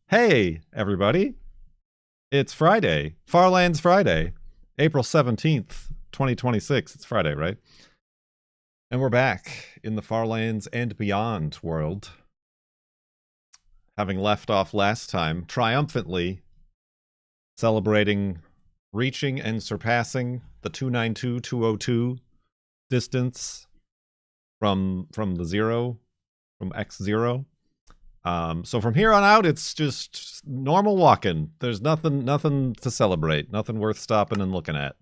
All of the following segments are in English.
Hey, everybody. It's Friday. Farlands Friday. April 17th, 2026. It's Friday, right? And we're back in the Farlands and beyond world. Having left off last time, triumphantly celebrating reaching and surpassing the 292,202 distance from the zero, from X0. So from here on out, it's just normal walking. There's nothing to celebrate, nothing worth stopping and looking at.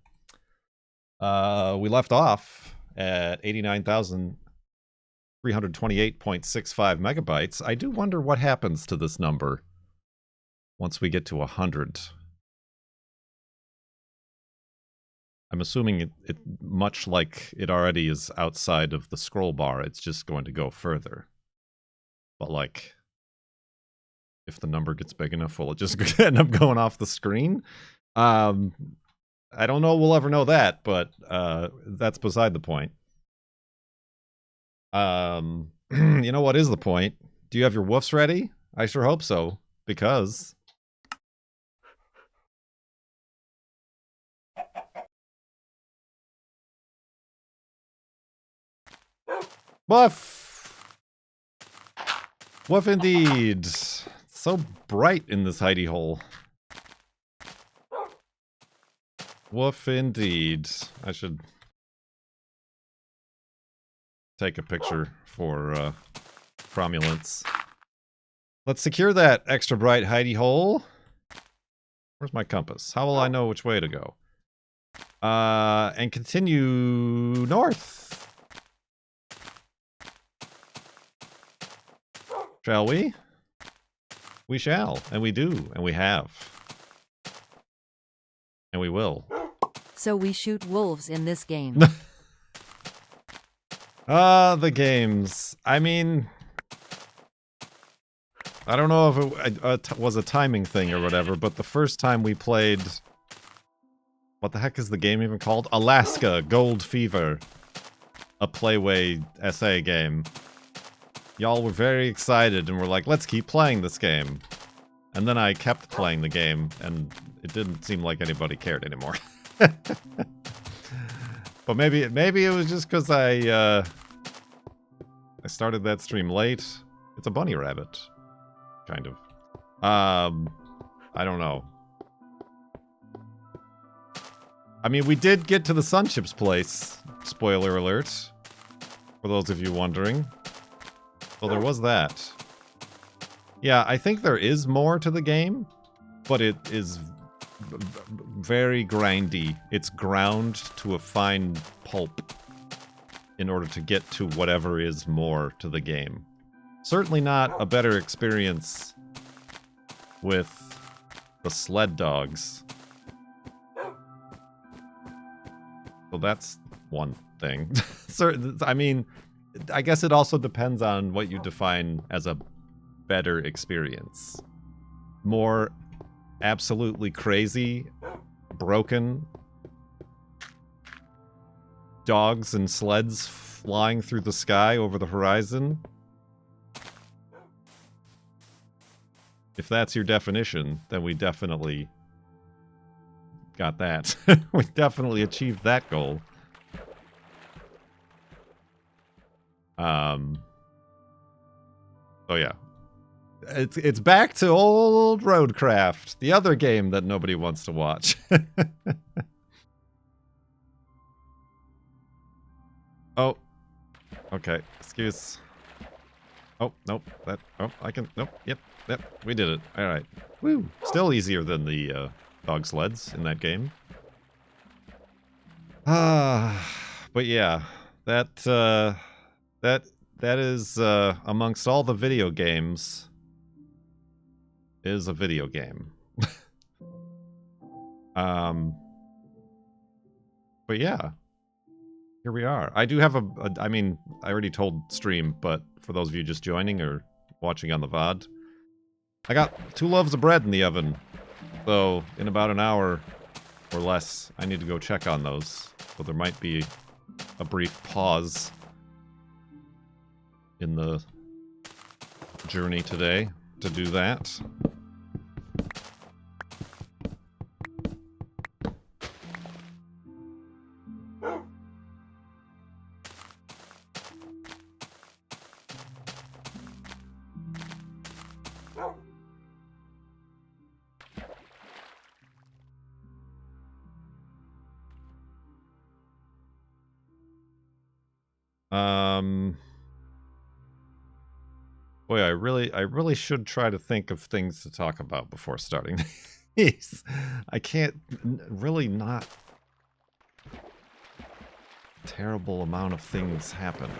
We left off at 89,328.65 megabytes. I do wonder what happens to this number once we get to 100. I'm assuming it much like it already is outside of the scroll bar, it's just going to go further. But like, if the number gets big enough, will it just end up going off the screen? I don't know we'll ever know that, but that's beside the point. You know what is the point? Do you have your woofs ready? I sure hope so, because... Woof! Woof indeed! So bright in this hidey hole. Woof indeed. I should take a picture for promulence. Let's secure that extra bright hidey hole. Where's my compass? How will I know which way to go? And continue north. Shall we? We shall, and we do, and we have. And we will. So we shoot wolves in this game. The games. I mean, I don't know if it was a timing thing or whatever, but the first time we played... What the heck is the game even called? Alaska Gold Fever. A Playway SA game. Y'all were very excited and were like, let's keep playing this game. And then I kept playing the game, and it didn't seem like anybody cared anymore. But maybe it was just because I started that stream late. It's a bunny rabbit. Kind of. I don't know. I mean, we did get to the Sunchip's place. Spoiler alert. For those of you wondering. So there was that. Yeah, I think there is more to the game, but it is very grindy. It's ground to a fine pulp in order to get to whatever is more to the game. Certainly not a better experience with the sled dogs. So that's one thing. I mean... I guess it also depends on what you define as a better experience. More absolutely crazy, broken dogs and sleds flying through the sky over the horizon. If that's your definition, then we definitely got that. We definitely achieved that goal. So yeah. It's back to old Roadcraft, the other game that nobody wants to watch. Oh. Okay, excuse. Oh, nope. I can, nope, yep, we did it. Alright. Woo! Still easier than the, dog sleds in that game. But yeah. That is, amongst all the video games, is a video game. But yeah. Here we are. I do have I mean, I already told stream, but for those of you just joining or watching on the VOD, I got 2 loaves of bread in the oven. So, in about an hour or less, I need to go check on those. So there might be a brief pause in the journey today to do that. Boy, I really should try to think of things to talk about before starting these. I can't really not. Terrible amount of things happened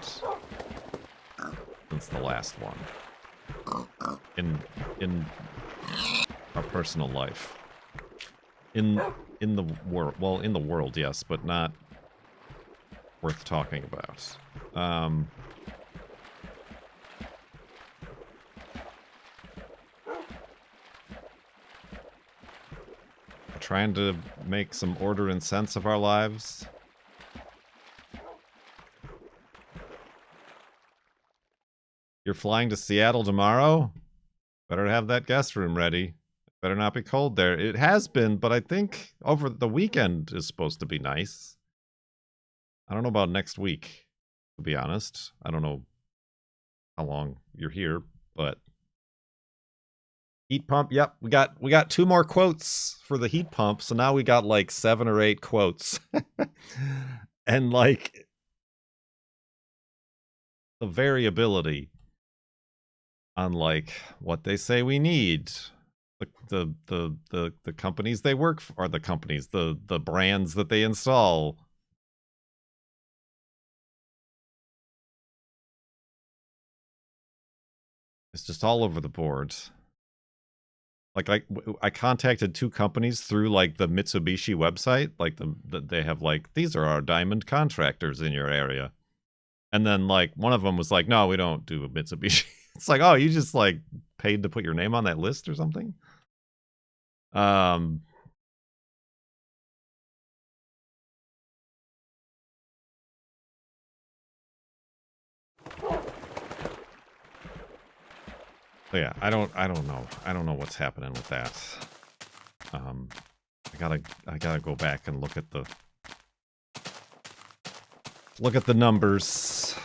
since the last one in our personal life. In the world, well, in the world, yes, but not worth talking about. Trying to make some order and sense of our lives. You're flying to Seattle tomorrow? Better have that guest room ready. Better not be cold there. It has been, but I think over the weekend is supposed to be nice. I don't know about next week, to be honest. I don't know how long you're here, but heat pump. Yep, we got 2 more quotes for the heat pump, so now we got like 7 or 8 quotes. And like the variability on like what they say we need. The companies they work for, or the companies, the brands that they install. It's just all over the board. Like I contacted 2 companies through like the Mitsubishi website, like they have like, these are our diamond contractors in your area. And then like one of them was like, no, we don't do Mitsubishi. It's like, oh, you just like paid to put your name on that list or something? So yeah, I don't know. I don't know what's happening with that. I gotta go back and look at the numbers.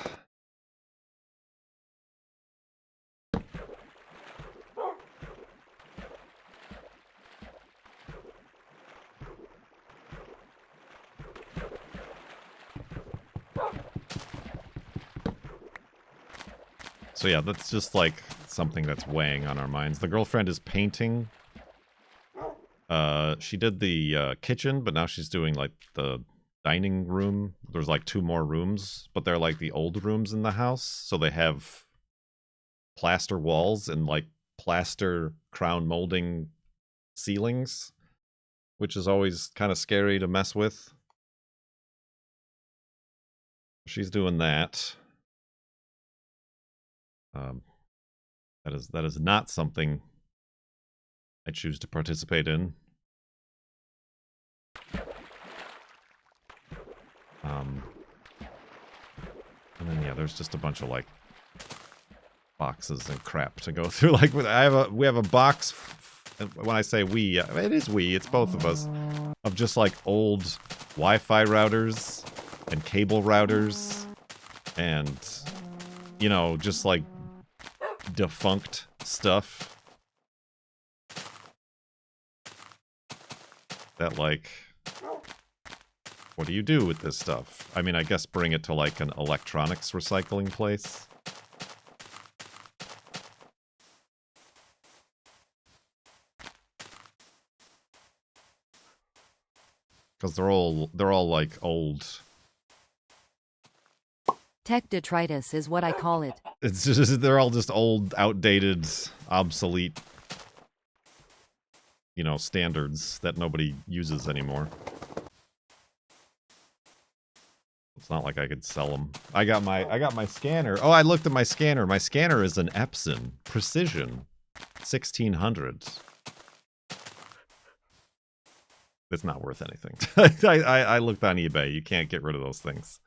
So yeah, that's just like something that's weighing on our minds. The girlfriend is painting. She did the kitchen, but now she's doing like the dining room. There's like 2 more rooms, but they're like the old rooms in the house. So they have plaster walls and like plaster crown molding ceilings, which is always kind of scary to mess with. She's doing that. That is not something I choose to participate in. And then yeah, there's just a bunch of like boxes and crap to go through. Like we have a box. When I say we, it is we. It's both of us. Of just like old Wi-Fi routers and cable routers, and you know, just like defunct stuff that like, what do you do with this stuff? I mean, I guess bring it to like an electronics recycling place. Because they're all like old. Tech detritus is what I call it. It's just, they're all just old, outdated, obsolete, you know, standards that nobody uses anymore. It's not like I could sell them. I got my scanner. Oh, I looked at my scanner. My scanner is an Epson Precision 1600. It's not worth anything. I looked on eBay. You can't get rid of those things.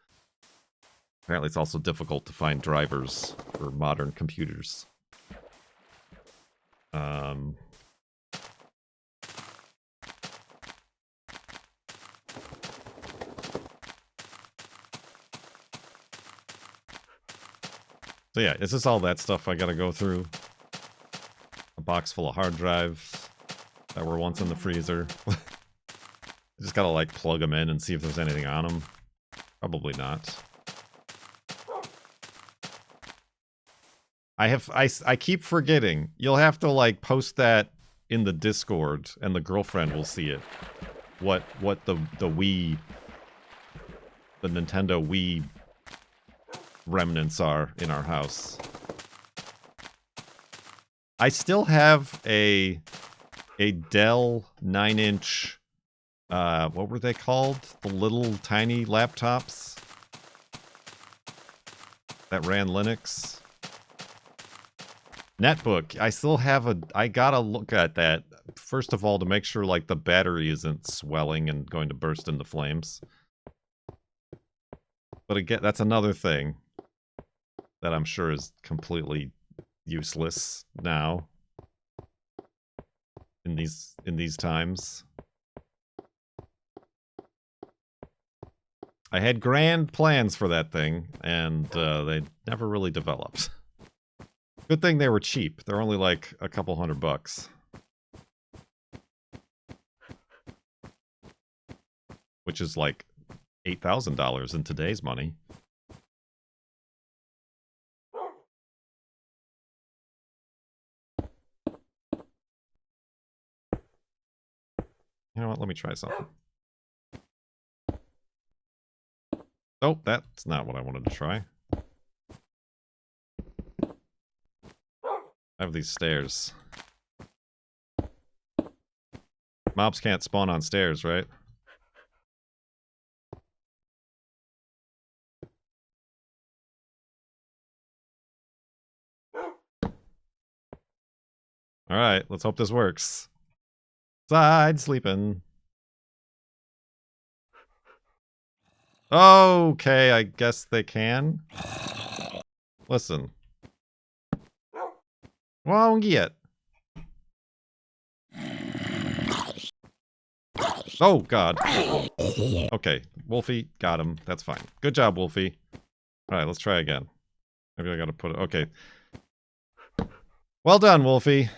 Apparently it's also difficult to find drivers for modern computers. Um, so yeah, it's just all that stuff I gotta go through. A box full of hard drives that were once in the freezer. I just gotta like plug them in and see if there's anything on them. Probably not. I keep forgetting. You'll have to like post that in the Discord and the girlfriend will see it. What the Wii, the Nintendo Wii remnants are in our house. I still have a Dell 9-inch what were they called? The little tiny laptops that ran Linux. Netbook. I still have I gotta look at that. First of all, to make sure like the battery isn't swelling and going to burst into flames. But again, that's another thing that I'm sure is completely useless now in these times. I had grand plans for that thing, and they never really developed. Good thing they were cheap. They're only like a couple $100. Which is like $8,000 in today's money. You know what? Let me try something. Oh, that's not what I wanted to try. I have these stairs. Mobs can't spawn on stairs, right? Alright, let's hope this works. Side sleeping. Okay, I guess they can. Listen. Won't get. Oh, God. Okay, Wolfie, got him. That's fine. Good job, Wolfie. Alright, let's try again. Maybe I gotta put it... Okay. Well done, Wolfie.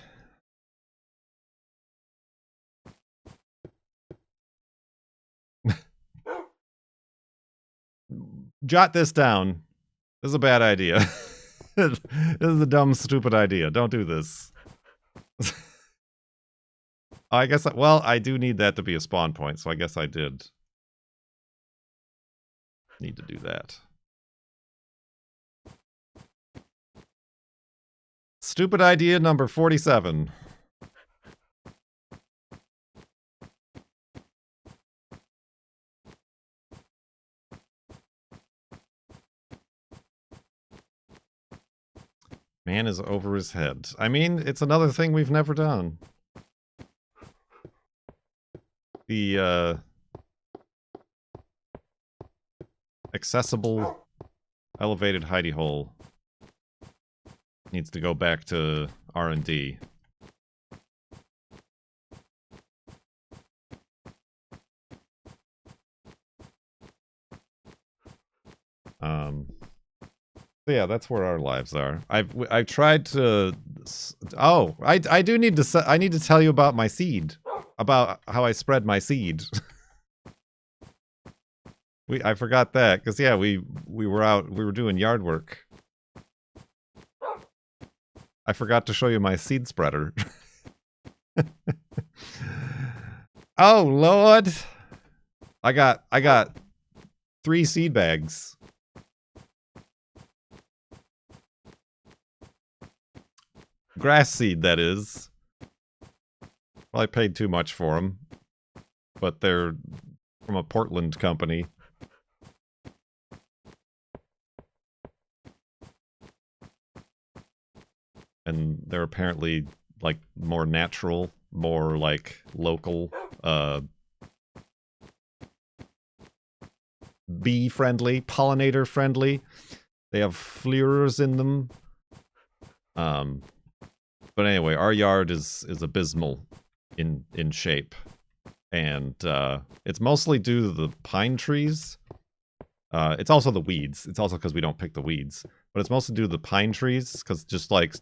Jot this down. This is a bad idea. This is a dumb, stupid idea. Don't do this. I guess, well, I do need that to be a spawn point, so I guess I did need to do that. Stupid idea number 47. Man is over his head. I mean, it's another thing we've never done. The, accessible elevated hidey hole needs to go back to R&D. So yeah, that's where our lives are. I've tried to... Oh, I do need to... I need to tell you about my seed. About how I spread my seed. I forgot that, because yeah, we were doing yard work. I forgot to show you my seed spreader. Oh Lord. I got 3 seed bags. Grass seed, that is. Well, I paid too much for them. But they're from a Portland company. And they're apparently, like, more natural, more, like, local, bee-friendly, pollinator-friendly. They have fleurs in them. But anyway, our yard is abysmal in shape. And it's mostly due to the pine trees. It's also the weeds. It's also because we don't pick the weeds. But it's mostly due to the pine trees, because just like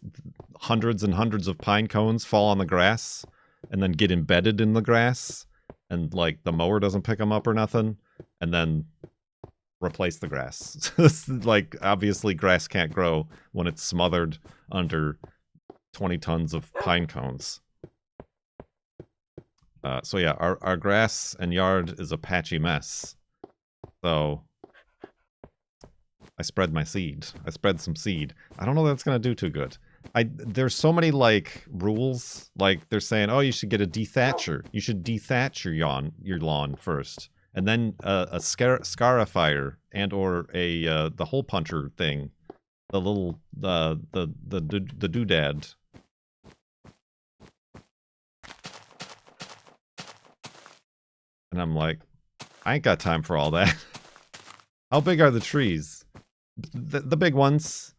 hundreds and hundreds of pine cones fall on the grass and then get embedded in the grass. And like the mower doesn't pick them up or nothing. And then replace the grass. Like, obviously grass can't grow when it's smothered under 20 tons of pine cones. So yeah, our grass and yard is a patchy mess. So I spread my seed. I spread some seed. I don't know that's gonna do too good. There's so many like rules. Like they're saying, oh, you should get a dethatcher. You should dethatch your lawn first, and then a scarifier and or a the hole puncher thing, the little the doodad. And I'm like, I ain't got time for all that. How big are the trees? The big ones.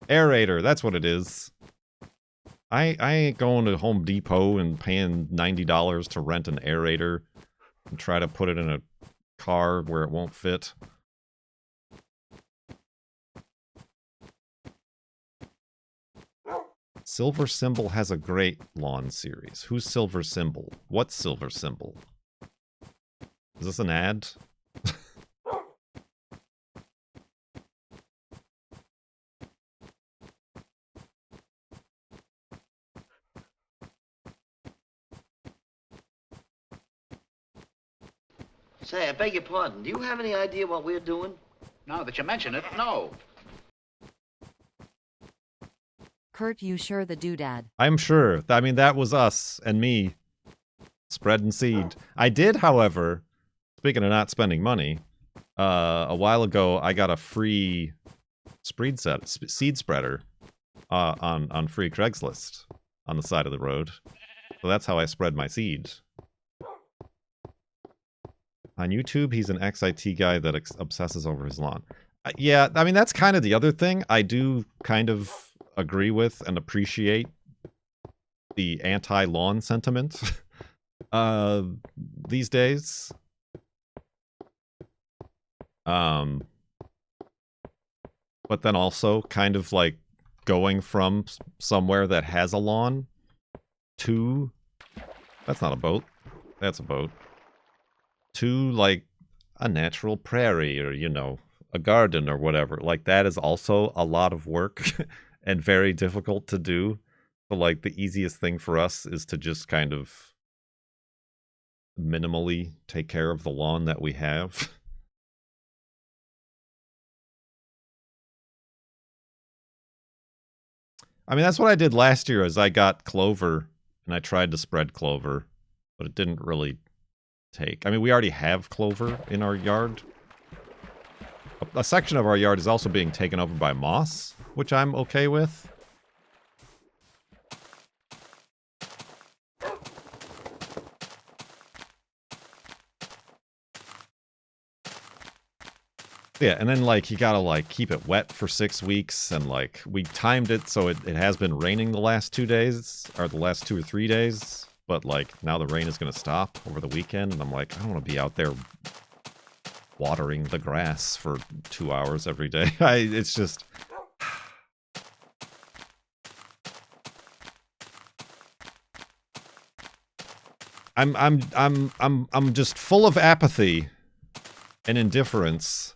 Aerator, that's what it is. I ain't going to Home Depot and paying $90 to rent an aerator and try to put it in a car where it won't fit. Silver Symbol has a great lawn series. Who's Silver Symbol? What's Silver Symbol? Is this an ad? Say, I beg your pardon. Do you have any idea what we're doing? Now that you mention it, no. Kurt, you sure the doodad? I'm sure. I mean, that was us and me spreading seed. I did, however, speaking of not spending money, a while ago I got a free seed spreader on free Craigslist on the side of the road. So that's how I spread my seed. On YouTube, he's an ex-IT guy that obsesses over his lawn. Yeah, I mean, that's kind of the other thing. I do kind of agree with and appreciate the anti-lawn sentiment these days. But then also kind of like going from somewhere that has a lawn to... That's not a boat. That's a boat. To like a natural prairie or, you know, a garden or whatever. Like that is also a lot of work and very difficult to do. So like the easiest thing for us is to just kind of minimally take care of the lawn that we have. I mean, that's what I did last year is I got clover and I tried to spread clover, but it didn't really take. I mean, we already have clover in our yard. A section of our yard is also being taken over by moss, which I'm okay with. Yeah, and then like you gotta like keep it wet for 6 weeks, and like we timed it so it has been raining the last 2 days, or the last 2 or 3 days. But, like, now the rain is going to stop over the weekend, and I'm like, I don't want to be out there watering the grass for 2 hours every day. It's just... I'm just full of apathy and indifference.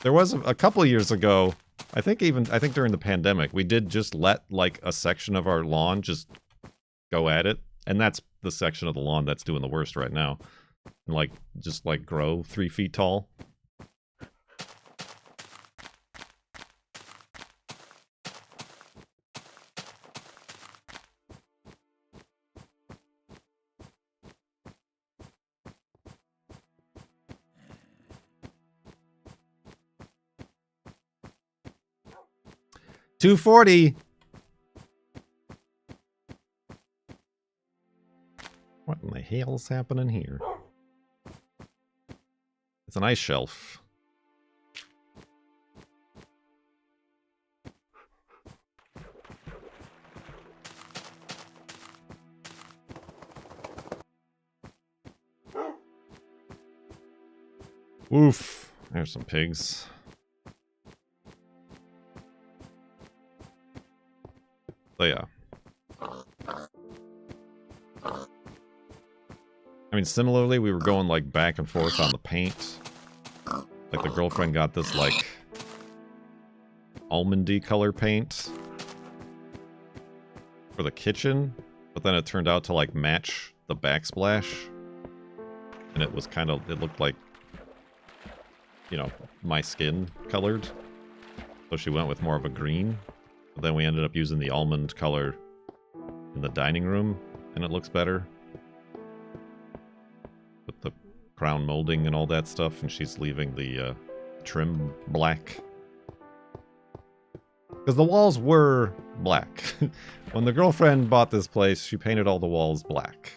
There was a couple of years ago... I think during the pandemic, we did just let, like, a section of our lawn just go at it. And that's the section of the lawn that's doing the worst right now. And, like, just, like, grow 3 feet tall. $2.40. What in the hell's happening here? It's an ice shelf. Oof. There's some pigs. So yeah. I mean, similarly, we were going, like, back and forth on the paint. Like, the girlfriend got this, like, almondy color paint for the kitchen, but then it turned out to, like, match the backsplash. And it was kind of, it looked like, you know, my skin colored. So she went with more of a green. But then we ended up using the almond color in the dining room, and it looks better. With the crown molding and all that stuff, and she's leaving the trim black. Because the walls were black. When the girlfriend bought this place, she painted all the walls black.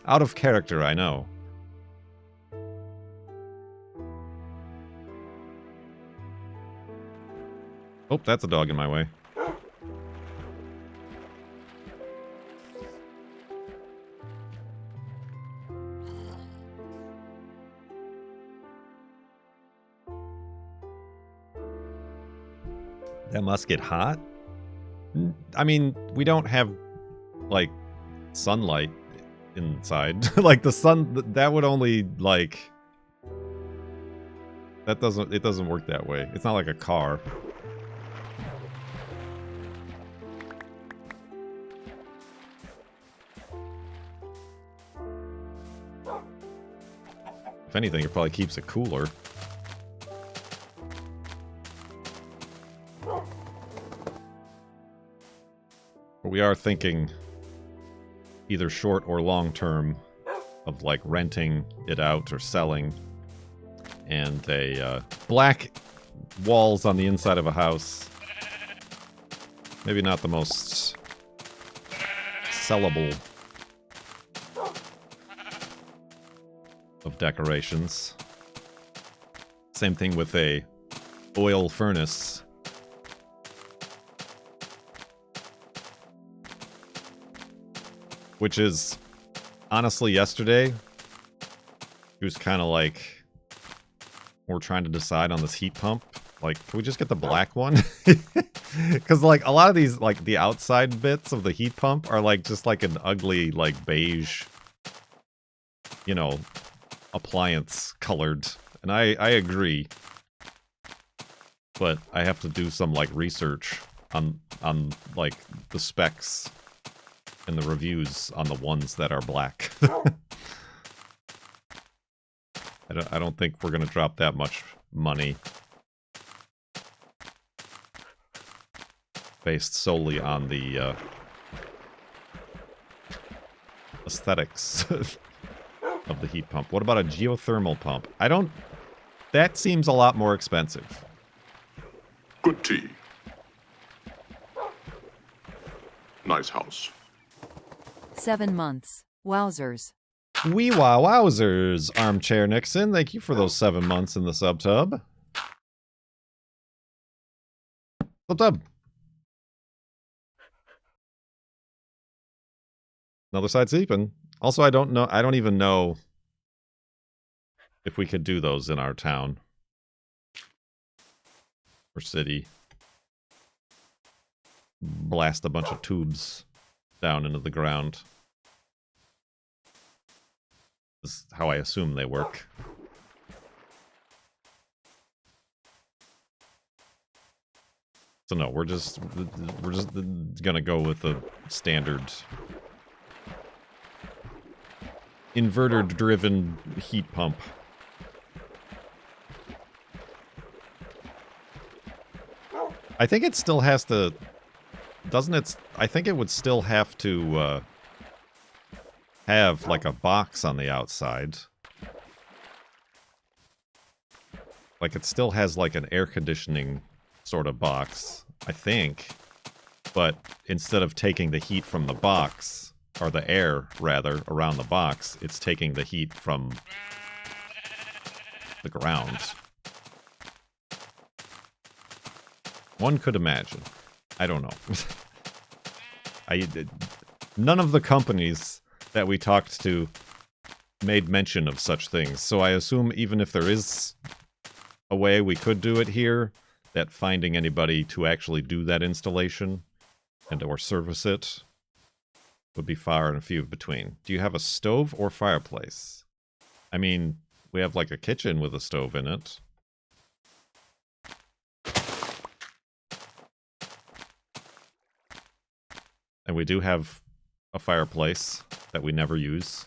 Out of character, I know. Oh, that's a dog in my way. That must get hot. I mean, we don't have, like, sunlight inside. Like, the sun, that would only, like... It doesn't work that way. It's not like a car. If anything, it probably keeps it cooler. But we are thinking either short or long term of, like, renting it out or selling. And a black walls on the inside of a house. Maybe not the most sellable of decorations. Same thing with a oil furnace. Which is, honestly, yesterday, it was kind of like, we're trying to decide on this heat pump. Like, can we just get the black one? Because, like, a lot of these, like, the outside bits of the heat pump are, like, just like an ugly, like, beige, you know, appliance colored. And I agree. But I have to do some, like, research on, like, the specs and the reviews on the ones that are black. I don't think we're going to drop that much money based solely on the aesthetics of the heat pump. What about a geothermal pump? That seems a lot more expensive. Good tea. Nice house. 7 months. Wowzers. Wee wow wowzers, Armchair Nixon. Thank you for those 7 months in the subtub. Subtub. Another side sleeping. Also, I don't even know if we could do those in our town. Or city. Blast a bunch of tubes down into the ground. This is how I assume they work. So no, we're just gonna go with the standard inverter-driven heat pump. I think it still has to, doesn't it? I think it would still have to have like a box on the outside. Like it still has like an air conditioning sort of box, I think. But instead of taking the heat from the box, or the air rather, around the box, it's taking the heat from the ground. One could imagine. I don't know. None of the companies that we talked to made mention of such things. So I assume even if there is a way we could do it here, that finding anybody to actually do that installation and or service it would be far and few between. Do you have a stove or fireplace? I mean, we have like a kitchen with a stove in it. And we do have a fireplace that we never use.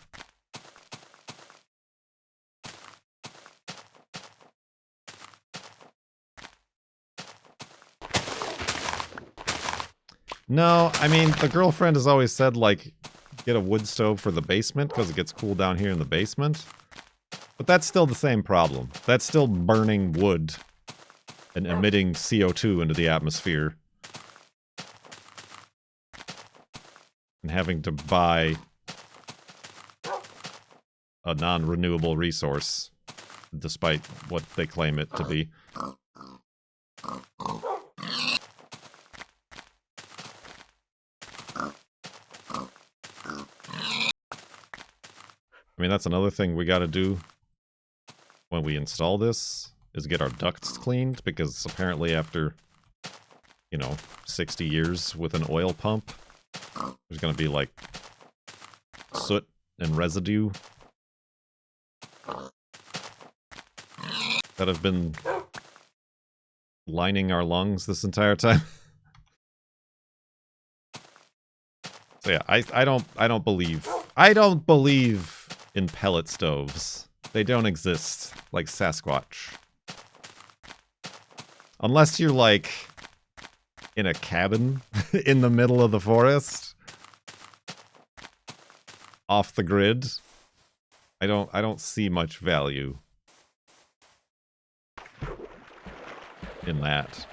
No, I mean, the girlfriend has always said, like, get a wood stove for the basement because it gets cool down here in the basement. But that's still the same problem. That's still burning wood and emitting CO2 into the atmosphere. And having to buy a non-renewable resource, despite what they claim it to be. I mean, that's another thing we gotta do when we install this, is get our ducts cleaned, because apparently after, you know, 60 years with an oil pump, there's gonna be, like, soot and residue that have been lining our lungs this entire time. So yeah, I don't believe in pellet stoves. They don't exist, like Sasquatch. Unless you're, like, in a cabin in the middle of the forest, off the grid. I don't see much value in that.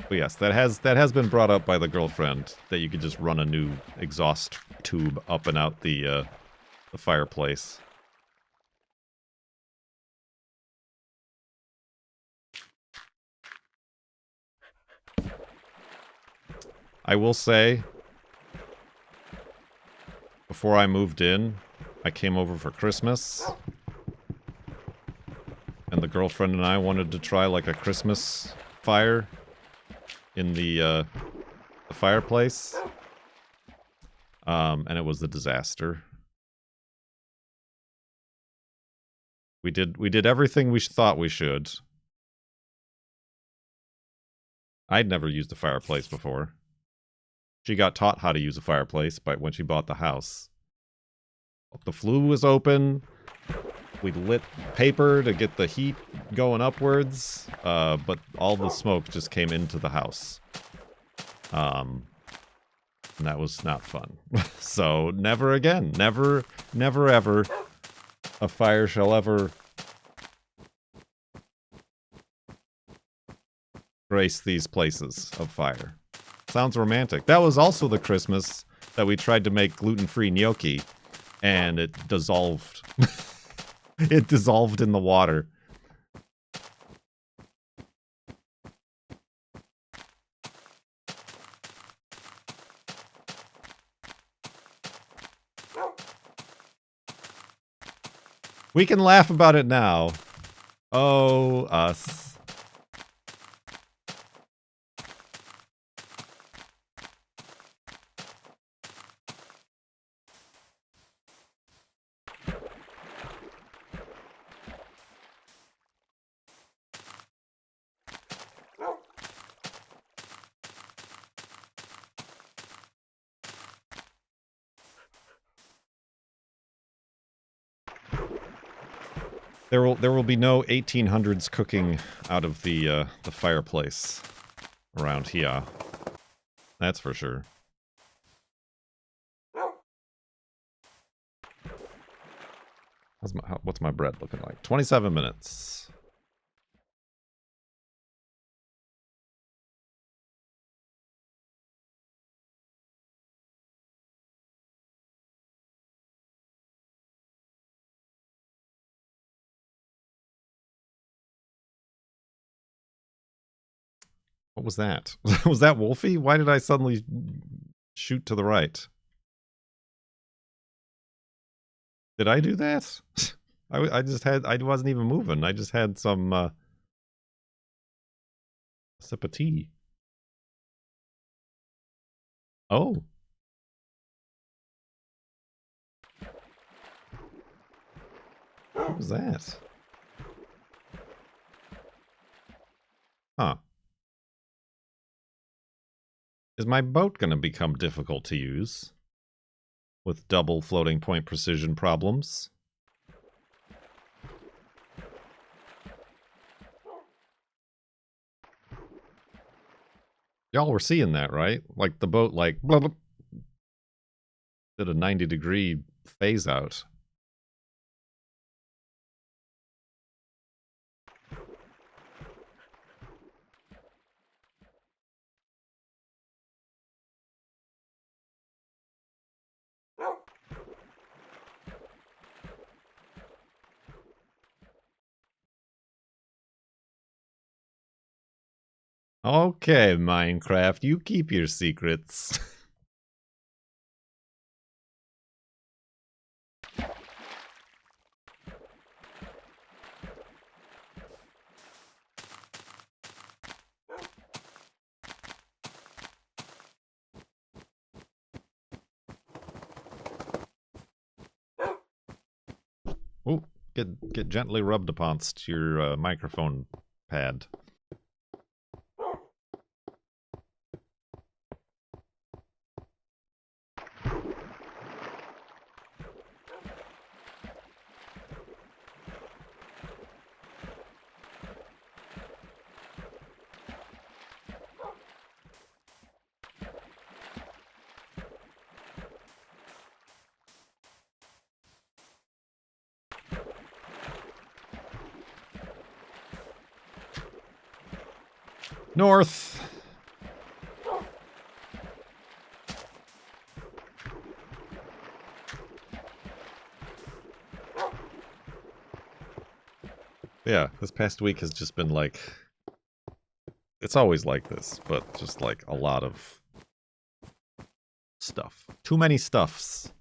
But yes, that has been brought up by the girlfriend, that you could just run a new exhaust tube up and out the fireplace. I will say, before I moved in, I came over for Christmas, and the girlfriend and I wanted to try, like, a Christmas fire in the fireplace. And it was a disaster. We did everything we thought we should. I'd never used a fireplace before. She got taught how to use a fireplace when she bought the house. The flue was open. We lit paper to get the heat going upwards, but all the smoke just came into the house. And that was not fun. So never again. Never ever a fire shall ever grace these places of fire. Sounds romantic. That was also the Christmas that we tried to make gluten-free gnocchi, and it dissolved. It dissolved in the water. We can laugh about it now. Oh, us. There will be no 1800s cooking out of the fireplace around here. That's for sure. What's my bread looking like? 27 minutes. What was that? Was that Wolfie? Why did I suddenly shoot to the right? Did I do that? I just had, I wasn't even moving. I just had some sip of tea. Oh. What was that? Huh. Is my boat going to become difficult to use? With double floating point precision problems? Y'all were seeing that, right? Like the boat, like, blah, blah, did a 90-degree phase out. Okay, Minecraft, you keep your secrets. Oh, get gently rubbed upon your microphone pad. North. Yeah, this past week has just been like, it's always like this, but just like a lot of stuff. Too many stuffs.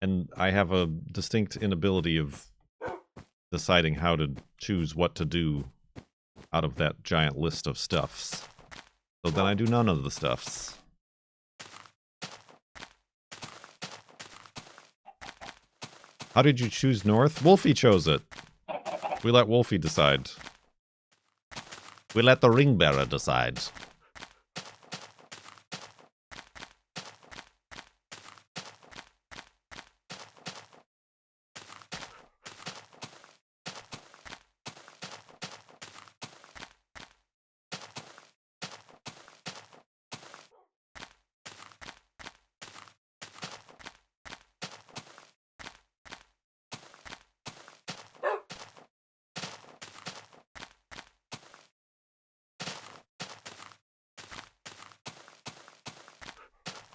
And I have a distinct inability of deciding how to choose what to do out of that giant list of stuffs. So then I do none of the stuffs. How did you choose North? Wolfie chose it. We let Wolfie decide. We let the ring bearer decide.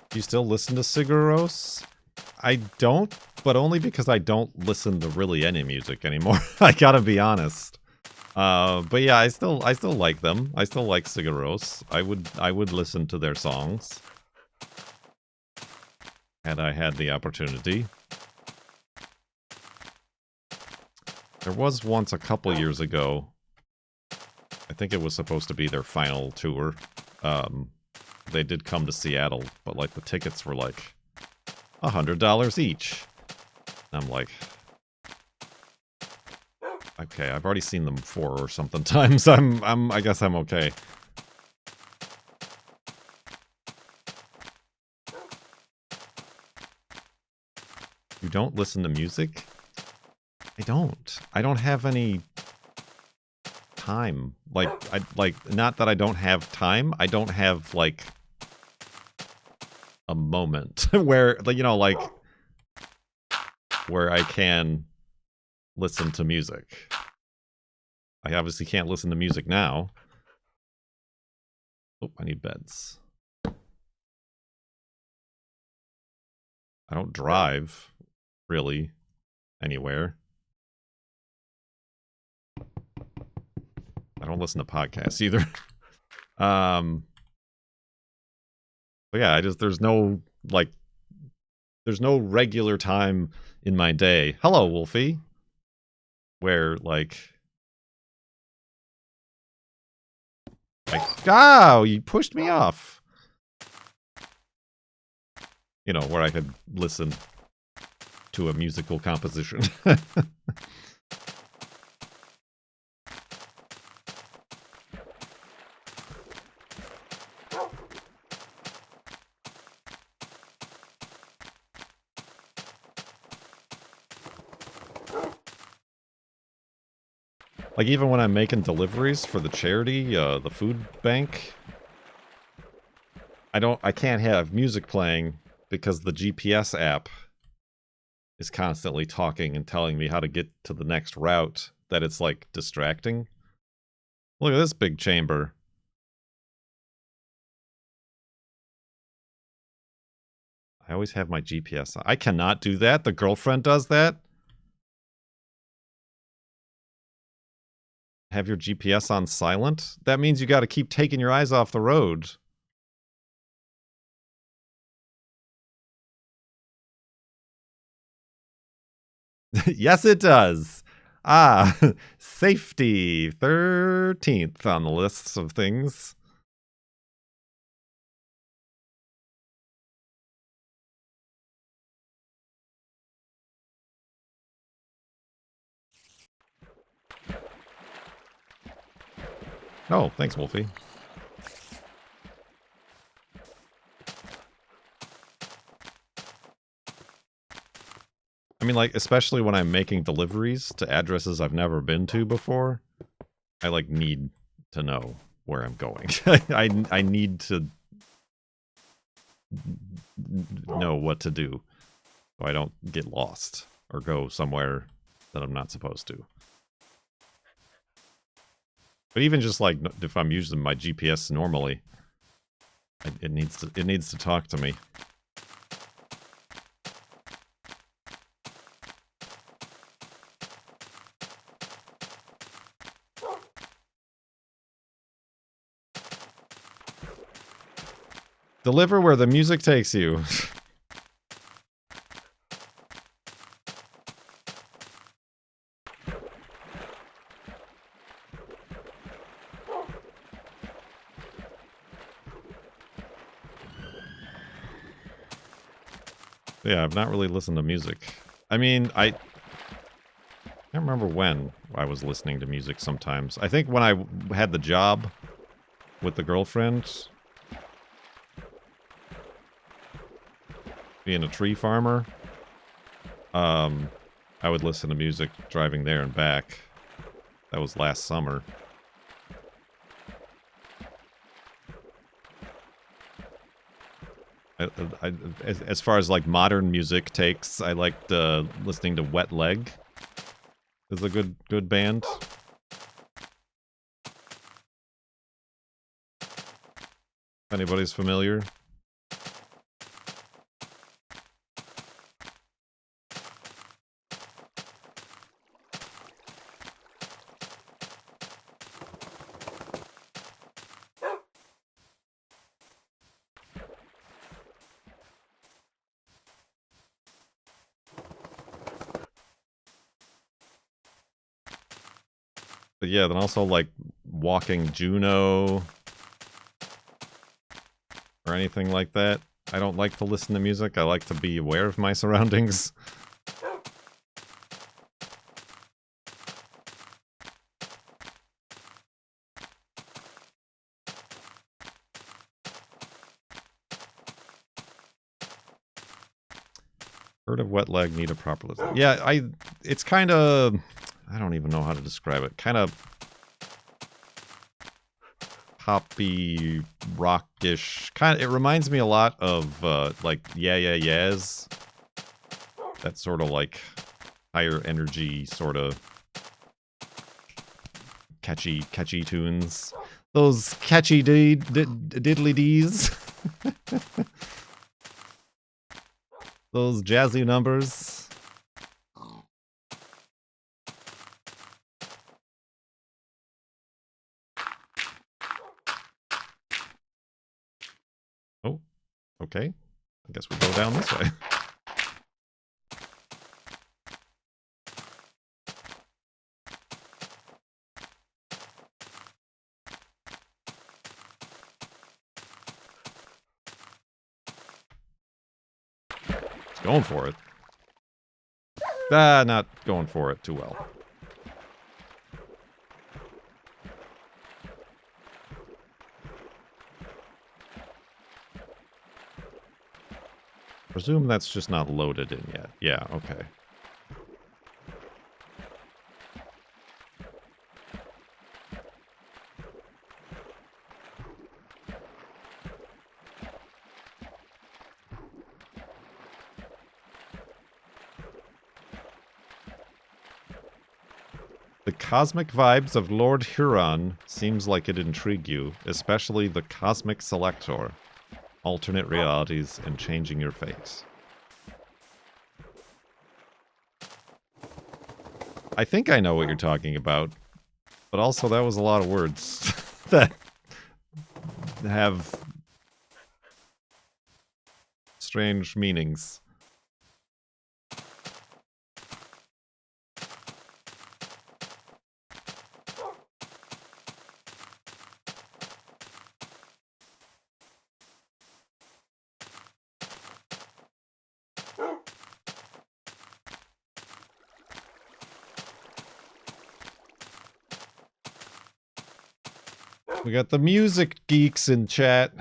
Do you still listen to Sigur Rós? I don't, but only because I don't listen to really any music anymore. I gotta be honest. But yeah, I still like them. I still like Sigur Rós. I would listen to their songs had I had the opportunity. There was once a couple years ago. I think it was supposed to be their final tour. They did come to Seattle, but like the tickets were like $100 each. I'm like, okay, I've already seen them 4 or something times. I guess I'm okay. You don't listen to music? I don't. I don't have any time. Like not that I don't have time. I don't have like a moment where, you know, like where I can listen to music. I obviously can't listen to music now. Oh, I need beds. I don't drive, really, anywhere. I don't listen to podcasts either. But yeah, there's no regular time in my day. Hello, Wolfie. Where, like... Oh, you pushed me off. You know, where I could listen to a musical composition. Like, even when I'm making deliveries for the charity, the food bank, I can't have music playing because the GPS app is constantly talking and telling me how to get to the next route, that it's, like, distracting. Look at this big chamber. I always have my GPS on. I cannot do that. The girlfriend does that. Have your GPS on silent? That means you got to keep taking your eyes off the road. Yes, it does. Ah, safety. 13th on the list of things. Oh, thanks, Wolfie. I mean, like, especially when I'm making deliveries to addresses I've never been to before, I, like, need to know where I'm going. I need to know what to do so I don't get lost or go somewhere that I'm not supposed to. But even just, like, if I'm using my GPS normally, it needs to talk to me. Deliver where the music takes you. Yeah, I've not really listened to music. I mean, I can't remember when I was listening to music sometimes. I think when I had the job with the girlfriend, being a tree farmer, I would listen to music driving there and back. That was last summer. As far as, like, modern music takes, I liked listening to Wet Leg. It's a good band. If anybody's familiar. But yeah, then also, like, Walking Juno or anything like that. I don't like to listen to music. I like to be aware of my surroundings. Heard of Wet Leg, need a proper listen. Yeah, it's kind of, I don't even know how to describe it. Kind of poppy, rockish. It reminds me a lot of like Yeah Yeah Yeahs. That sort of, like, higher energy sort of catchy tunes. Those catchy diddly dees. Those jazzy numbers. Oh, okay. I guess we'll go down this way. Going for it. Ah, not going for it too well. Presume that's just not loaded in yet. Yeah, okay. The cosmic vibes of Lord Huron seems like it intrigue you, especially the Cosmic Selector. Alternate realities and changing your fate. I think I know what you're talking about, but also that was a lot of words that have strange meanings. We got the music geeks in chat.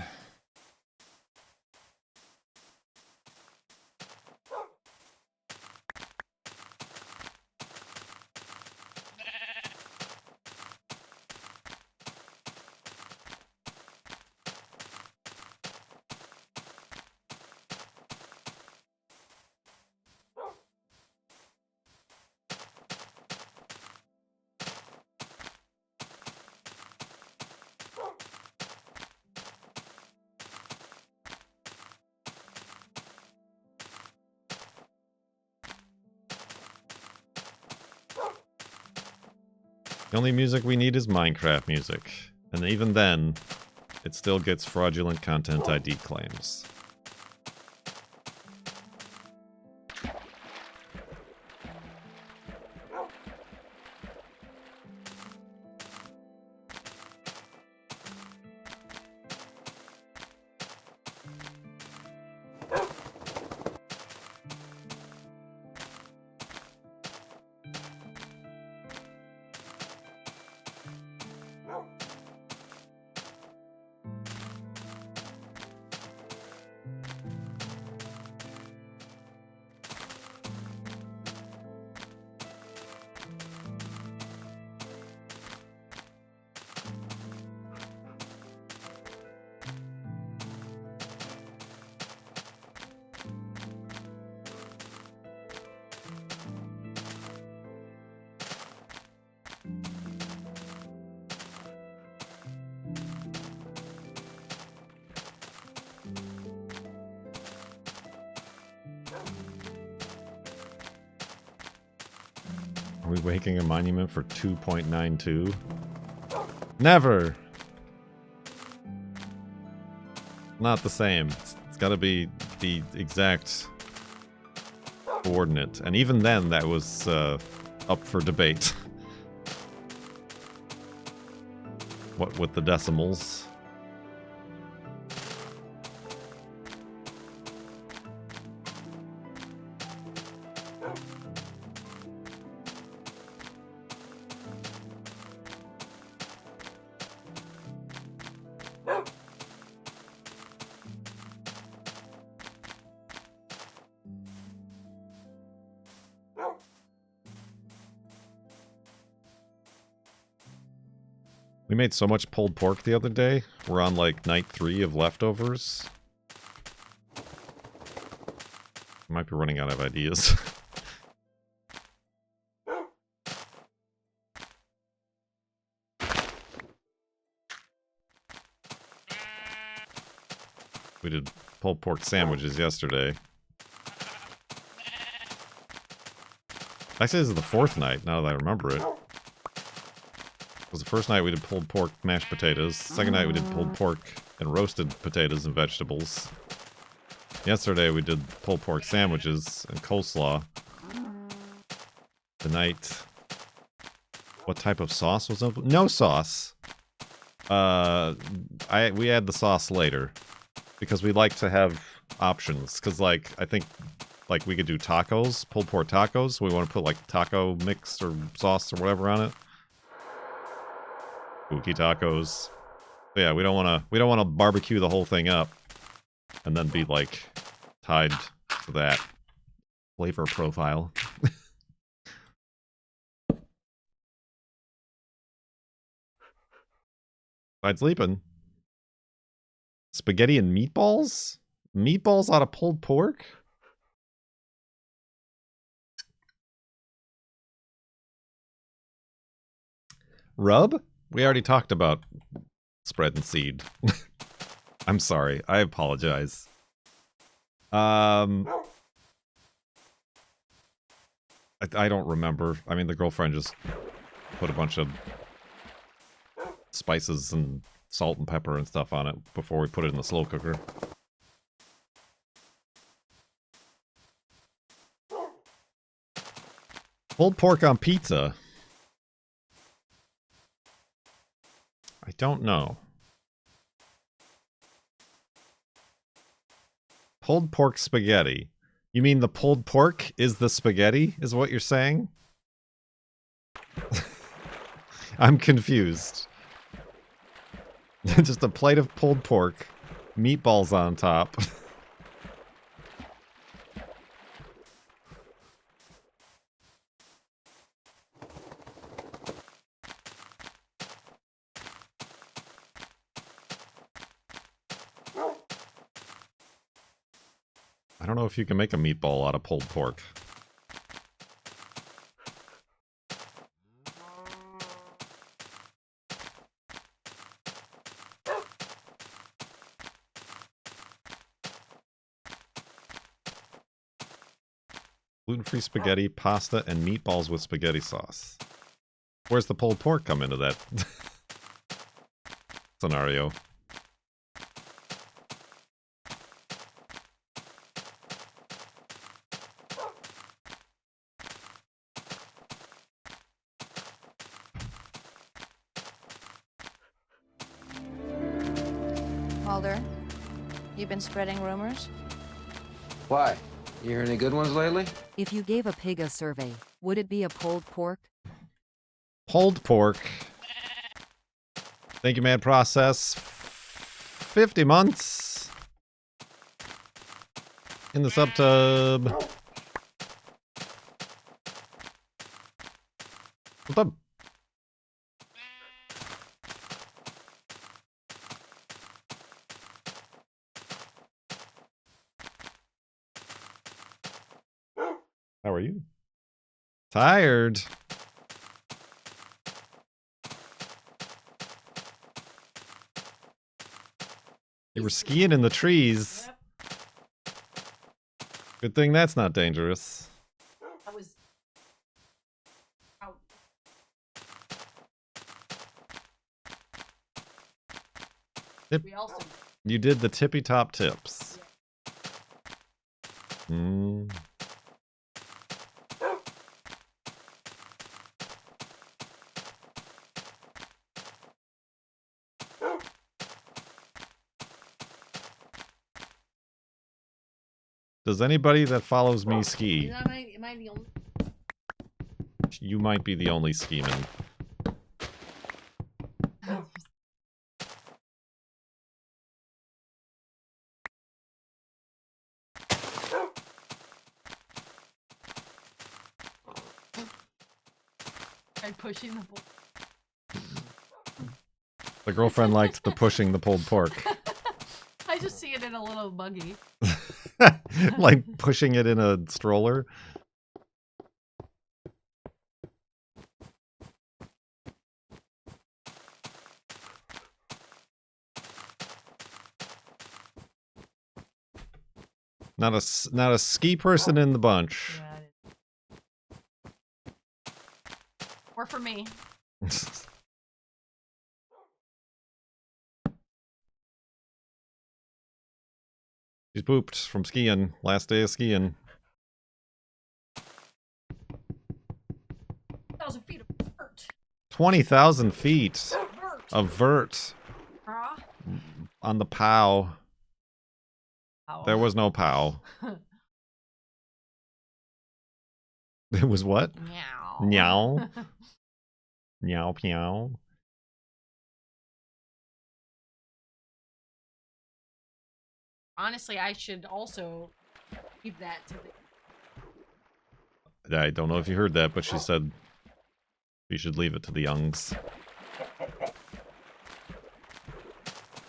The only music we need is Minecraft music. And even then, it still gets fraudulent content ID claims. Are we making a monument for 2.92? Never! Not the same. It's gotta be the exact coordinate. And even then, that was up for debate. What with the decimals? We made so much pulled pork the other day. We're on like night 3 of leftovers. Might be running out of ideas. We did pulled pork sandwiches yesterday. Actually, this is the 4th night, now that I remember it. It was the first night we did pulled pork, mashed potatoes. Second night we did pulled pork and roasted potatoes and vegetables. Yesterday we did pulled pork sandwiches and coleslaw. Tonight, what type of sauce was it? No sauce. We add the sauce later because we like to have options. Because like I think like we could do tacos, pulled pork tacos. We want to put like taco mix or sauce or whatever on it. Spooky tacos. But yeah, we don't want to barbecue the whole thing up and then be like tied to that flavor profile. Tried sleeping. Spaghetti and meatballs? Meatballs out of pulled pork? Rub? We already talked about spread and seed. I'm sorry. I apologize. I don't remember. I mean, the girlfriend just put a bunch of spices and salt and pepper and stuff on it before we put it in the slow cooker. Pulled pork on pizza. I don't know. Pulled pork spaghetti. You mean the pulled pork is the spaghetti, is what you're saying? I'm confused. Just a plate of pulled pork, meatballs on top. I don't know if you can make a meatball out of pulled pork. Gluten-free spaghetti, pasta, and meatballs with spaghetti sauce. Where's the pulled pork come into that scenario? Mulder, you've been spreading rumors? Why? You hear any good ones lately? If you gave a pig a survey, would it be a pulled pork? Pulled pork. Thank you, Mad Process. 50 months. In the subtub. What's up? How are you? Tired. You were skiing in the trees. Good thing that's not dangerous. I was out. Tip. We also You did the tippy top tips. Does anybody that follows me ski? am I the only You might be the only skiman. guy pushing the bull? The girlfriend liked the pushing the pulled pork. I just see it in a little buggy. Like pushing it in a stroller. Not a ski person in the bunch. Yeah, or for me. She's pooped from skiing. Last day of skiing. 1,000 feet of vert. 20,000 feet Vert. of vert on the POW. Ow. There was no POW. It was what? Meow. Meow. Meow, meow. Honestly, I should also leave that to the. I don't know if you heard that, but she said you should leave it to the youngs.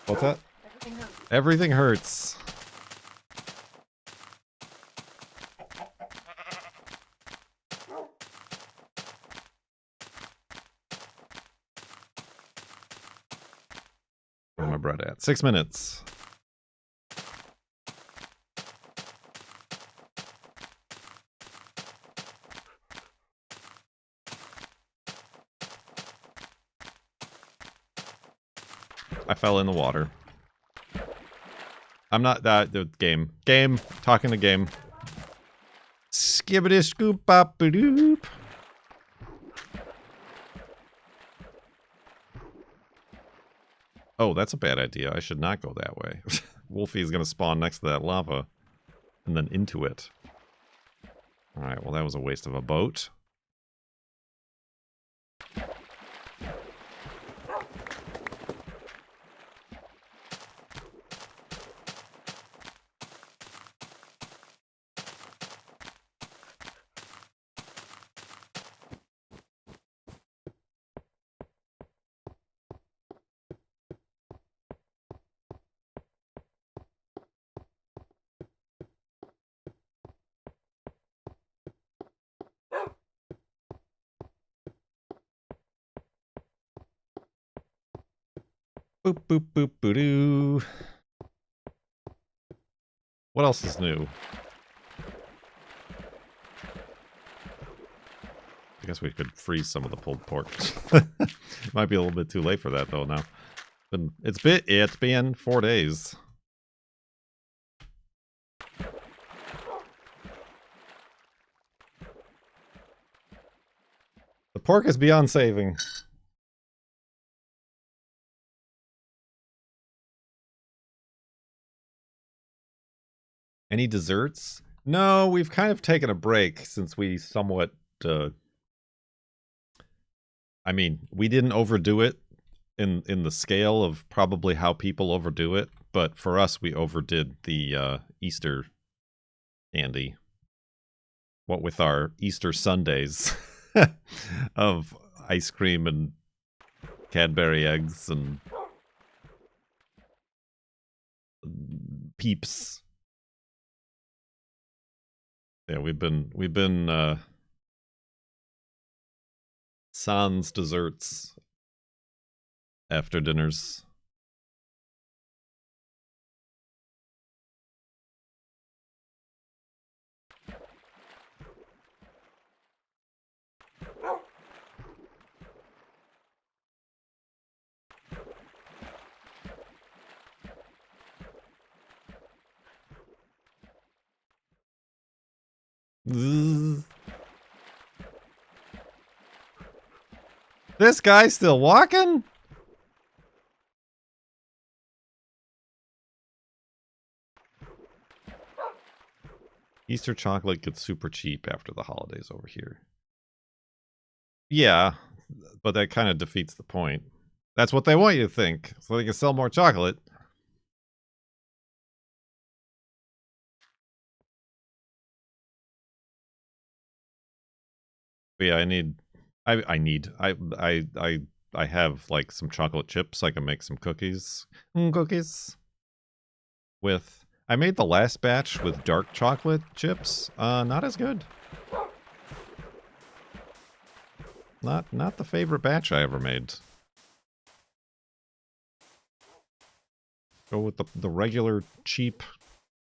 What's that? Everything hurts. Everything hurts. Where's my bread at? 6 minutes. I fell in the water. I'm not that game. Game. Talking to game. Skibbity scoop bop doop. Oh, that's a bad idea. I should not go that way. Wolfie is going to spawn next to that lava and then into it. Alright, well that was a waste of a boat. Boop boop boop boo doo. What else is new? I guess we could freeze some of the pulled pork. Might be a little bit too late for that though now. It's been 4 days. The pork is beyond saving. Any desserts? No, we've kind of taken a break since we somewhat I mean, we didn't overdo it in the scale of probably how people overdo it, but for us we overdid the Easter candy. What with our Easter Sundays of ice cream and Cadbury eggs and Peeps. Yeah, we've been sans desserts after dinners. Zzz. This guy's still walking? Easter chocolate gets super cheap after the holidays over here. Yeah, but that kind of defeats the point. That's what they want you to think, so they can sell more chocolate. But yeah, I have like some chocolate chips. I can make some cookies. Cookies. With I made the last batch with dark chocolate chips. Not as good. Not the favorite batch I ever made. Go with the regular cheap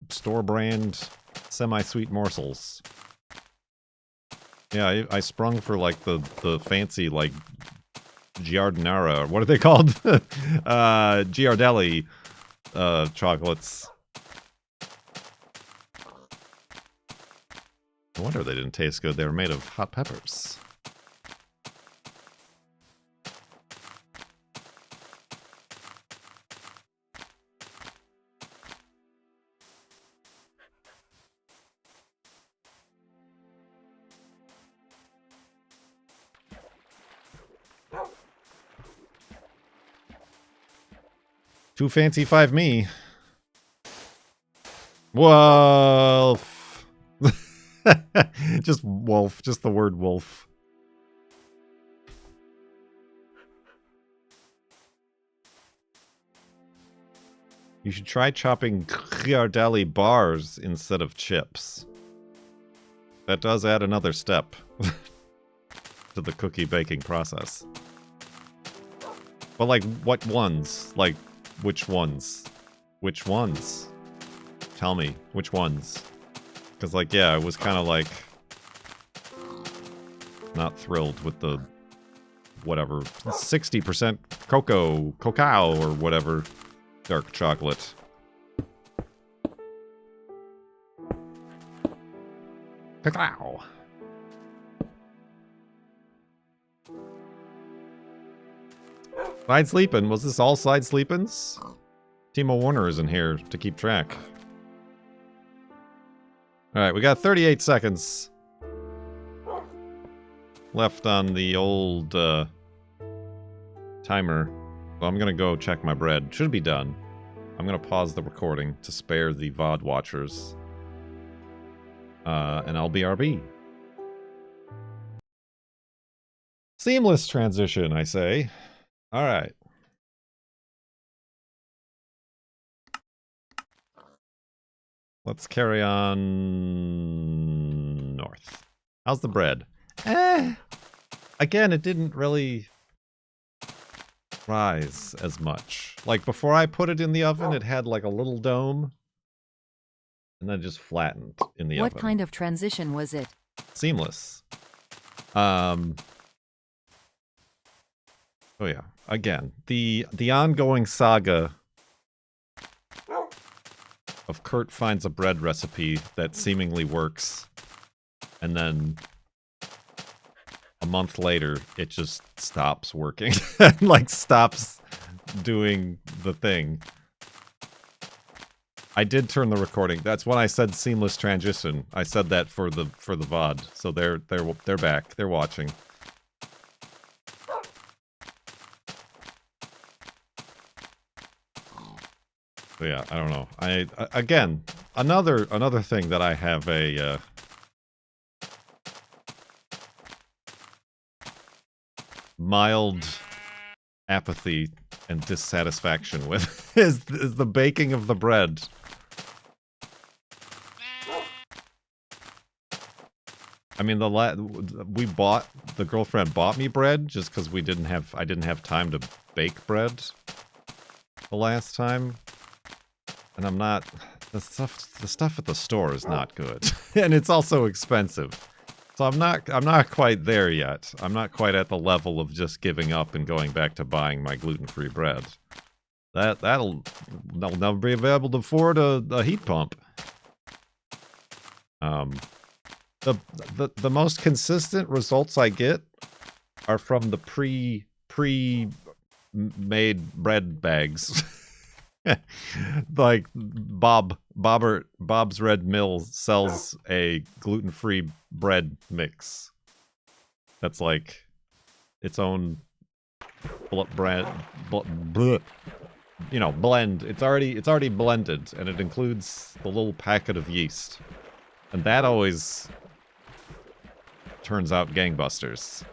store brand semi-sweet morsels. Yeah, I sprung for like the fancy like Giardinara. What are they called? Giardelli chocolates. No wonder they didn't taste good. They were made of hot peppers. Too fancy 5 me. Wolf. Just wolf. Just the word wolf. You should try chopping Ghirardelli bars instead of chips. That does add another step to the cookie baking process. But like, what ones? Like, which ones? Which ones? Tell me, which ones? Because like, yeah, I was kind of like not thrilled with the whatever 60% cacao or whatever dark chocolate. Cacao. Side sleepin'? Was this all side sleepins'? Timo Warner isn't here to keep track. Alright, we got 38 seconds left on the old timer. So I'm gonna go check my bread. Should be done. I'm gonna pause the recording to spare the VOD watchers. And I'll BRB. Seamless transition, I say. Alright. Let's carry on north. How's the bread? Again, it didn't really rise as much. Like, before I put it in the oven, it had like a little dome. And then just flattened in the oven. What kind of transition was it? Seamless. Oh yeah. Again, the ongoing saga of Kurt finds a bread recipe that seemingly works, and then a month later it just stops working. Like, stops doing the thing. I did turn the recording. That's when I said seamless transition. I said that for the VOD. So they're back. They're watching. So yeah, I don't know. Again, another thing that I have a mild apathy and dissatisfaction with is the baking of the bread. I mean, the girlfriend bought me bread just because I didn't have time to bake bread the last time. And I'm not, the stuff at the store is not good. And it's also expensive. So I'm not quite there yet. I'm not quite at the level of just giving up and going back to buying my gluten-free bread. That'll never be available to afford a heat pump. The most consistent results I get are from the pre-made bread bags. Like Bob's Red Mill sells a gluten-free bread mix. That's like its own blend. You know, blend. It's already blended, and it includes the little packet of yeast, and that always turns out gangbusters.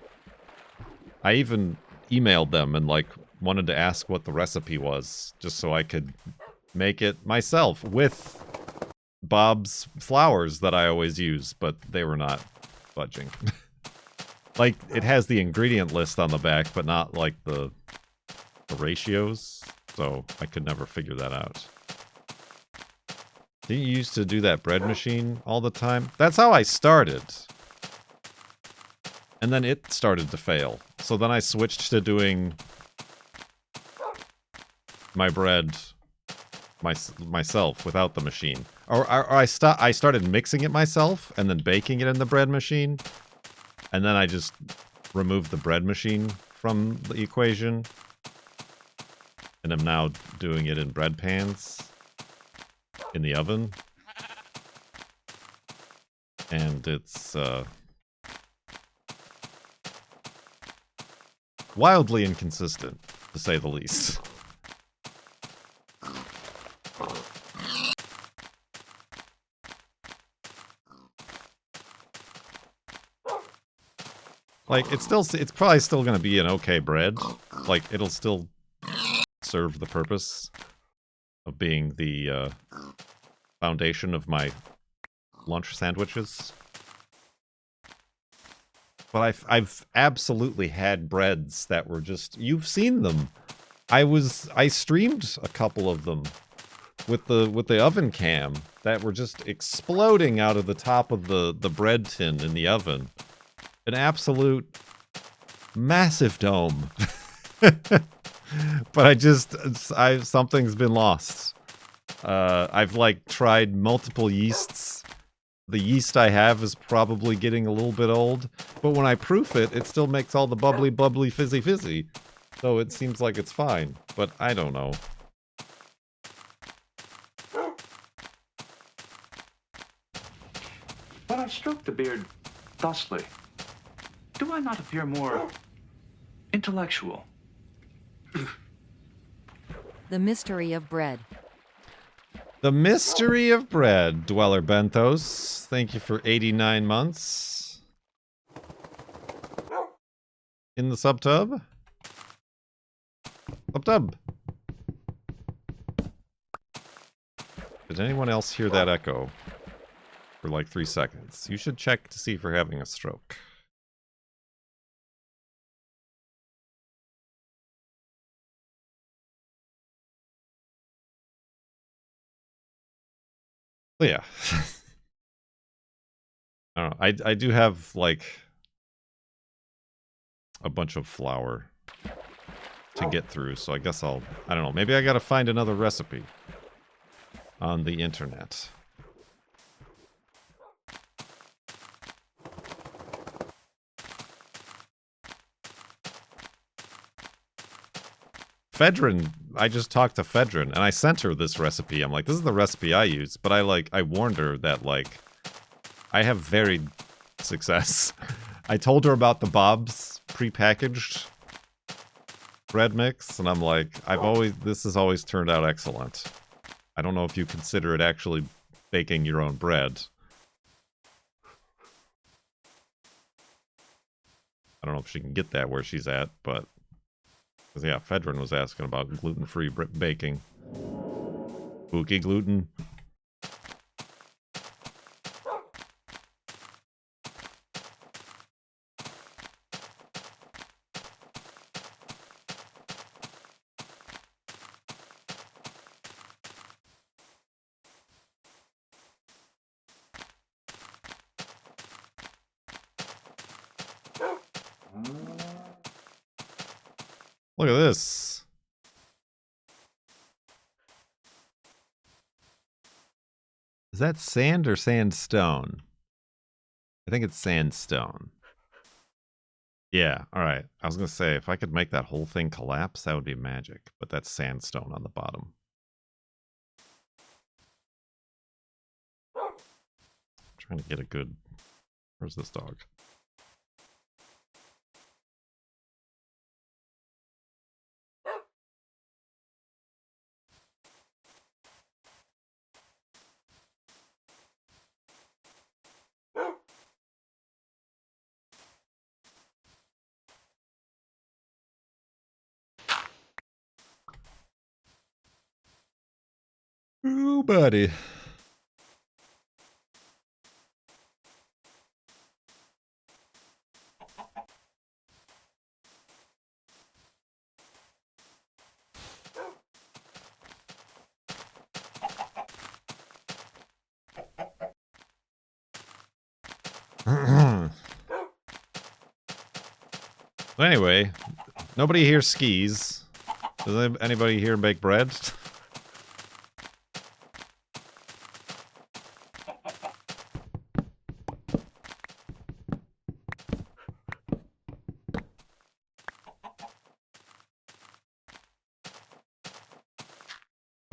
I even emailed them and like wanted to ask what the recipe was, just so I could make it myself with Bob's flours that I always use, but they were not budging. Like, it has the ingredient list on the back, but not like the ratios, so I could never figure that out. Didn't you used to do that bread machine all the time? That's how I started. And then it started to fail. So then I switched to doing my bread myself without the machine. Or I started mixing it myself and then baking it in the bread machine. And then I just removed the bread machine from the equation. And I'm now doing it in bread pans in the oven. And it's wildly inconsistent, to say the least. Like, it's probably still going to be an okay bread. Like, it'll still serve the purpose of being the foundation of my lunch sandwiches. But I've absolutely had breads that were just, you've seen them. I streamed a couple of them with the oven cam that were just exploding out of the top of the bread tin in the oven. An absolute massive dome. But something's been lost. I've like tried multiple yeasts. The yeast I have is probably getting a little bit old, but when I proof it, it still makes all the bubbly, bubbly, fizzy, fizzy. So it seems like it's fine, but I don't know. When I stroke the beard thusly, do I not appear more intellectual? The mystery of bread. The mystery of bread, Dweller Benthos. Thank you for 89 months. In the subtub? Subtub. Did anyone else hear that echo? For like 3 seconds. You should check to see if we're having a stroke. But yeah. I don't know. I do have like a bunch of flour to get through, so I guess I don't know, maybe I gotta find another recipe on the internet. Fedrin, I just talked to Fedrin, and I sent her this recipe. I'm like, this is the recipe I use, but I warned her that, like, I have varied success. I told her about the Bob's prepackaged bread mix, and I'm like, this has always turned out excellent. I don't know if you consider it actually baking your own bread. I don't know if she can get that where she's at, but... Because, yeah, Fedrin was asking about gluten-free baking. Spooky gluten. Look at this. Is that sand or sandstone? I think it's sandstone. Yeah, alright. I was going to say, if I could make that whole thing collapse, that would be magic. But that's sandstone on the bottom. I'm trying to get a good... Where's this dog? Ooh, buddy. Anyway, nobody here skis. Does anybody here bake bread?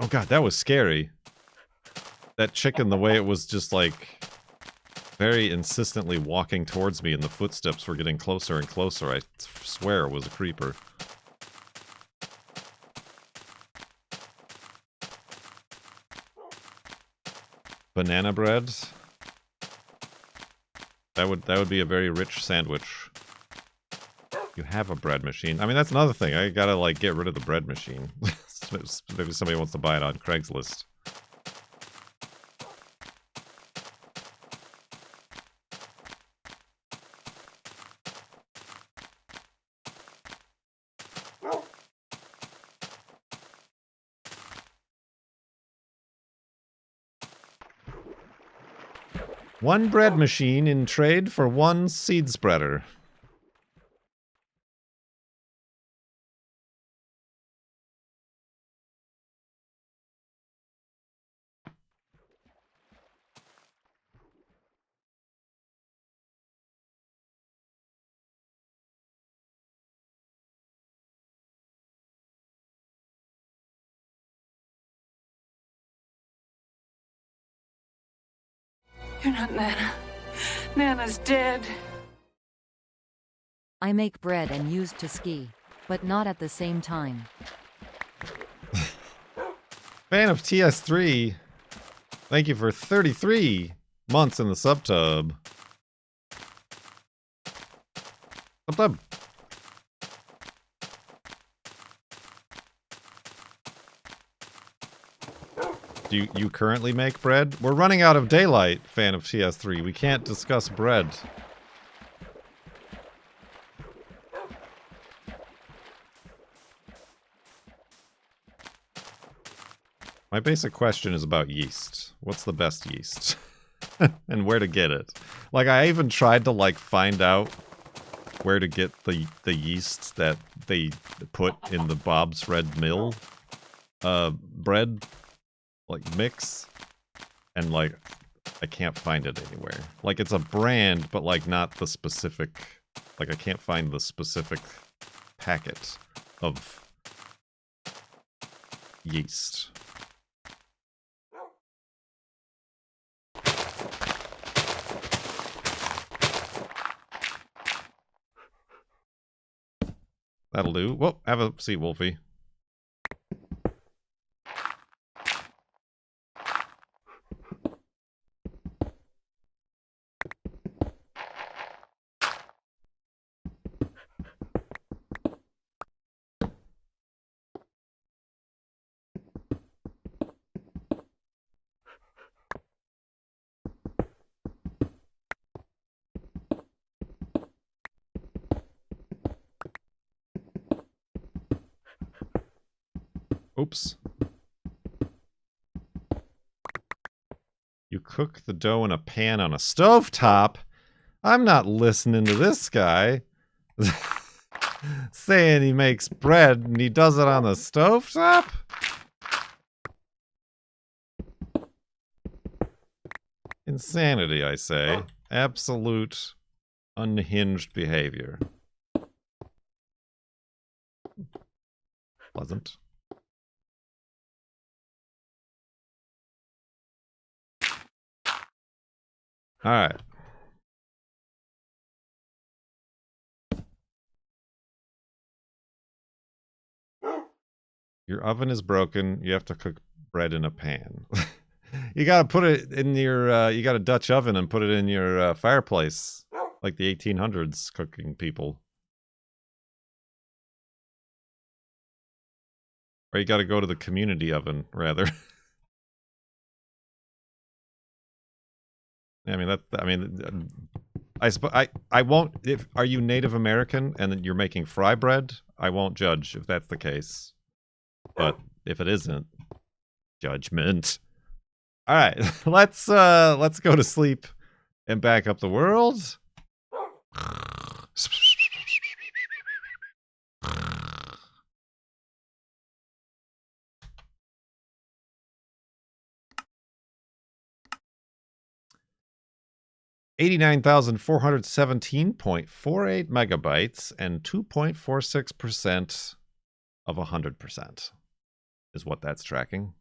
Oh god, that was scary. That chicken, the way it was just like very insistently walking towards me and the footsteps were getting closer and closer, I swear it was a creeper. Banana bread. That would be a very rich sandwich. You have a bread machine. I mean, that's another thing. I gotta, like, get rid of the bread machine. Maybe somebody wants to buy it on Craigslist. One bread machine in trade for one seed spreader. You're not Nana. Nana's dead. I make bread and used to ski, but not at the same time. Fan of TS3. Thank you for 33 months in the subtub. Subtub. Do you currently make bread? We're running out of daylight, fan of TS3. We can't discuss bread. My basic question is about yeast. What's the best yeast? And where to get it? Like, I even tried to, like, find out where to get the yeast that they put in the Bob's Red Mill bread, like, mix. And, like, I can't find it anywhere. Like, it's a brand, but, like, not the specific... Like, I can't find the specific packet of yeast. That'll do. Well, have a seat, Wolfie. Oops. You cook the dough in a pan on a stovetop? I'm not listening to this guy saying he makes bread and he does it on the stovetop? Insanity, I say. Absolute unhinged behavior. Pleasant. All right. Your oven is broken. You have to cook bread in a pan. You gotta put it in your, you got a Dutch oven and put it in your fireplace. Like the 1800s cooking people. Or you gotta go to the community oven, rather. I mean, I won't, if, are you Native American and you're making fry bread? I won't judge if that's the case. But if it isn't, judgment. Alright, let's go to sleep and back up the world. $89,417.48 megabytes and 2.46% of 100% is what that's tracking.